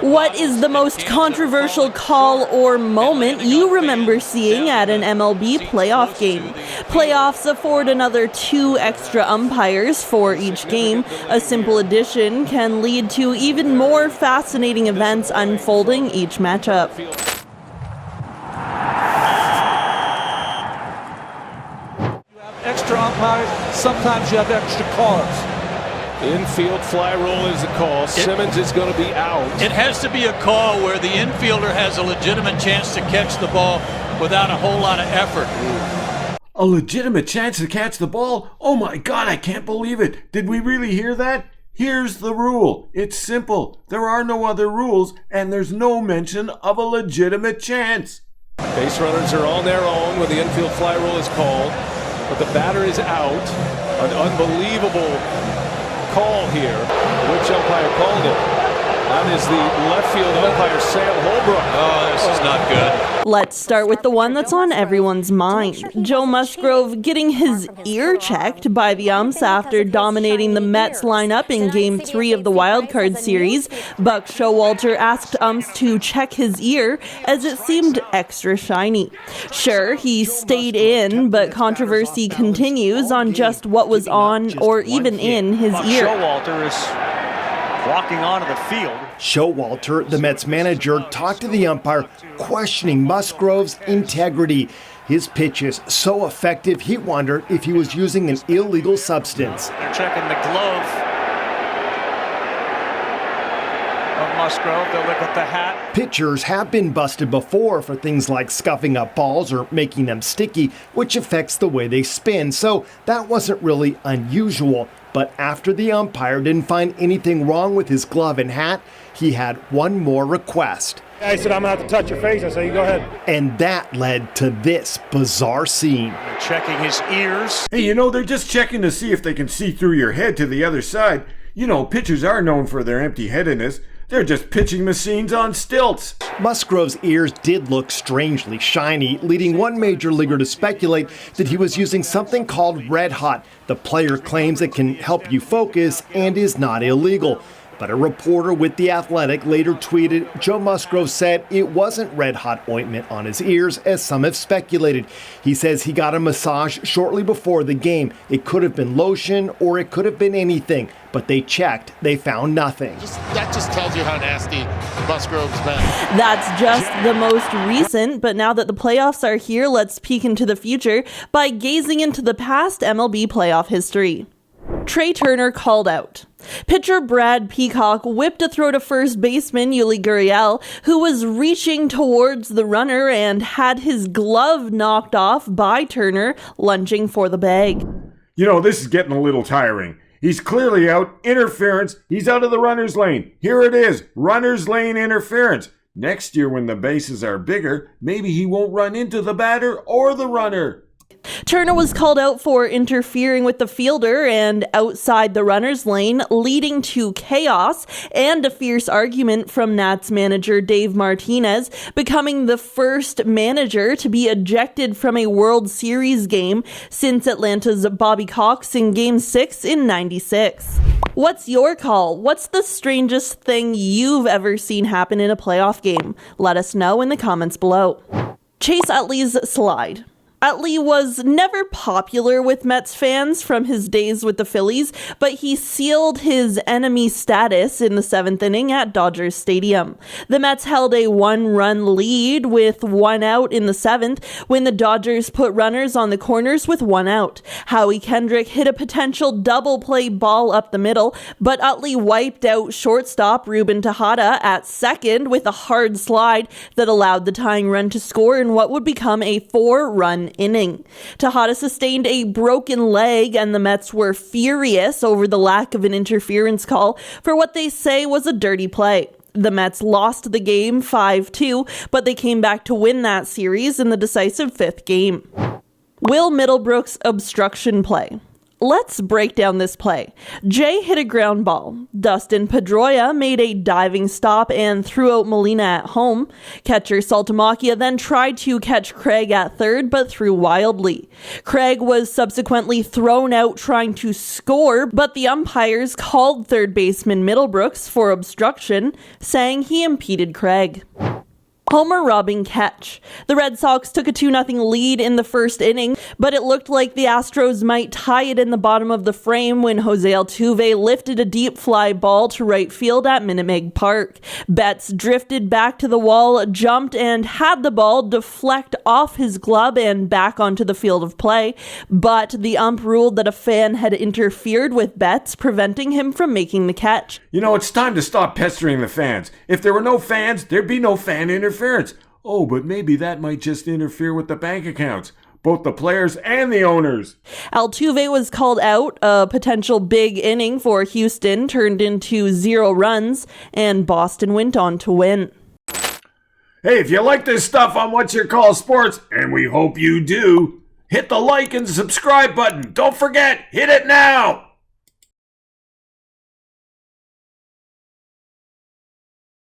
What is the most controversial call or moment you remember seeing at an MLB playoff game? Playoffs afford another 2 extra umpires for each game. A simple addition can lead to even more fascinating events unfolding each matchup. You have extra umpires, sometimes you have extra callers. Infield fly roll is the call. Simmons is going to be out. It has to be a call where the infielder has a legitimate chance to catch the ball without a whole lot of effort. A legitimate chance to catch the ball? Oh my God, I can't believe it. Did we really hear that? Here's the rule. It's simple. There are no other rules, and there's no mention of a legitimate chance. Base runners are on their own when the infield fly roll is called, but the batter is out. An unbelievable call here. Which umpire called it? That is the left field umpire, Sam Holbrook. Oh, this is not good. Let's start with the one that's on everyone's mind. Joe Musgrove getting his ear checked by the umps after dominating the Mets lineup in Game 3 of the wildcard series. Buck Showalter asked umps to check his ear as it seemed extra shiny. Sure, he stayed in, but controversy continues on just what was on or even in his ear. Showalter is walking onto the field. Showalter, the Mets manager, talked to the umpire, questioning Musgrove's integrity. His pitch is so effective, he wondered if he was using an illegal substance. They're checking the glove of Musgrove. They'll look at the hat. Pitchers have been busted before for things like scuffing up balls or making them sticky, which affects the way they spin, so that wasn't really unusual. But after the umpire didn't find anything wrong with his glove and hat, he had one more request. I said, I'm going to have to touch your face. I said, you go ahead. And that led to this bizarre scene. Checking his ears. Hey, they're just checking to see if they can see through your head to the other side. Pitchers are known for their empty-headedness. They're just pitching machines on stilts. Musgrove's ears did look strangely shiny, leading one major leaguer to speculate that he was using something called Red Hot. The player claims it can help you focus and is not illegal. But a reporter with The Athletic later tweeted Joe Musgrove said it wasn't Red Hot ointment on his ears, as some have speculated. He says he got a massage shortly before the game. It could have been lotion or it could have been anything. But they checked. They found nothing. That just tells you how nasty Musgrove's been. That's just the most recent, but now that the playoffs are here, let's peek into the future by gazing into the past MLB playoff history. Trey Turner called out. Pitcher Brad Peacock whipped a throw to first baseman Yuli Gurriel, who was reaching towards the runner and had his glove knocked off by Turner, lunging for the bag. This is getting a little tiring. He's clearly out. Interference. He's out of the runner's lane. Here it is. Runner's lane interference. Next year when the bases are bigger, maybe he won't run into the batter or the runner. Turner was called out for interfering with the fielder and outside the runner's lane, leading to chaos and a fierce argument from Nats manager Dave Martinez, becoming the first manager to be ejected from a World Series game since Atlanta's Bobby Cox in Game 6 in '96. What's your call? What's the strangest thing you've ever seen happen in a playoff game? Let us know in the comments below. Chase Utley's slide. Utley was never popular with Mets fans from his days with the Phillies, but he sealed his enemy status in the 7th inning at Dodgers Stadium. The Mets held a 1-run lead with 1 out in the 7th when the Dodgers put runners on the corners with 1 out. Howie Kendrick hit a potential double play ball up the middle, but Utley wiped out shortstop Ruben Tejada at second with a hard slide that allowed the tying run to score in what would become a 4-run inning. Tejada sustained a broken leg, and the Mets were furious over the lack of an interference call for what they say was a dirty play. The Mets lost the game 5-2, but they came back to win that series in the decisive 5th game. Will Middlebrook's obstruction play. Let's break down this play. Jay hit a ground ball. Dustin Pedroia made a diving stop and threw out Molina at home. Catcher Saltamacchia then tried to catch Craig at third, but threw wildly. Craig was subsequently thrown out trying to score, but the umpires called third baseman Middlebrooks for obstruction, saying he impeded Craig. Homer robbing catch. The Red Sox took a 2-0 lead in the first inning, but it looked like the Astros might tie it in the bottom of the frame when Jose Altuve lifted a deep fly ball to right field at Minute Maid Park. Betts drifted back to the wall, jumped, and had the ball deflect off his glove and back onto the field of play, but the ump ruled that a fan had interfered with Betts, preventing him from making the catch. You know, it's time to stop pestering the fans. If there were no fans, there'd be no fan interference. Oh, but maybe that might just interfere with the bank accounts, both the players and the owners. Altuve was called out. A potential big inning for Houston turned into 0 runs, and Boston went on to win. Hey, if you like this stuff on WYCSports, and we hope you do, hit the like and subscribe button. Don't forget, hit it now.